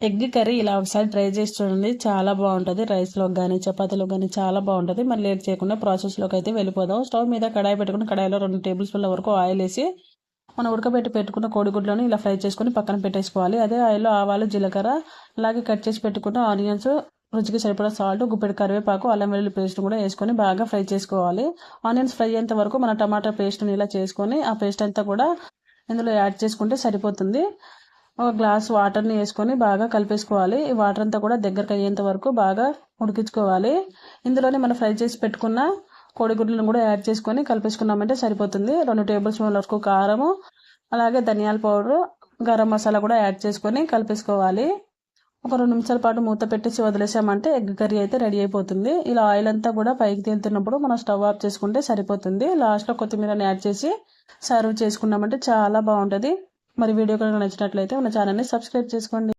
Egg curry ఇలా ఒకసారి try చేసి చూడండి, చాలా బాగుంటుంది. రైస్లోకి కానీ చపాతీలోకి కానీ చాలా బాగుంటుంది. మరి లేట్ చేయకుండా ప్రాసెస్లోకి అయితే వెళ్ళిపోదాం. స్టవ్ మీద కడాయి పెట్టుకుని కడాయిలో 2 టేబుల్ స్పూన్ల వరకు ఆయిల్ వేసి మనం పెట్టుకున్న కోడిగుడ్లను ఇలా ఫ్రై చేసుకొని పక్కన పెట్టేసుకోవాలి. అదే ఆయిల్లో ఆవాలు, జీలకర్ర, అలాగే కట్ చేసి పెట్టుకున్న ఆనియన్స్, రుచికి సరిపడా సాల్ట్, గుప్పెడు కరివేపాకు, అల్లం వెల్లుల్లి పేస్ట్ కూడా వేసుకొని బాగా ఫ్రై చేసుకోవాలి. ఆనియన్స్ ఫ్రై అయ్యేంత వరకు మన టమాటా పేస్ట్ని ఇలా చేసుకొని ఆ పేస్ట్ అంతా కూడా ఇందులో యాడ్ చేసుకుంటే సరిపోతుంది. ఒక గ్లాస్ వాటర్ని వేసుకొని బాగా కలిపేసుకోవాలి. ఈ వాటర్ అంతా కూడా దగ్గరకు అయ్యేంత వరకు బాగా ఉడికించుకోవాలి. ఇందులోనే మనం ఫ్రై చేసి పెట్టుకున్న కోడిగుడ్లను కూడా యాడ్ చేసుకొని కలిపేసుకున్నామంటే సరిపోతుంది. 2 టేబుల్ స్పూన్ల వరకు కారము, అలాగే ధనియాల పౌడరు, గరం మసాలా కూడా యాడ్ చేసుకొని కలిపేసుకోవాలి. ఒక 2 నిమిషాల పాటు మూత పెట్టేసి వదిలేసామంటే ఎగ్ కర్రీ అయితే రెడీ అయిపోతుంది. ఇలా ఆయిల్ అంతా కూడా పైకి తేలుతున్నప్పుడు మనం స్టవ్ ఆఫ్ చేసుకుంటే సరిపోతుంది. లాస్ట్లో కొత్తిమీరని యాడ్ చేసి సర్వ్ చేసుకున్నామంటే చాలా బాగుంటుంది. మరి వీడియో కనుక నచ్చినట్లయితే మన ఛానల్ని సబ్స్క్రైబ్ చేసుకోండి.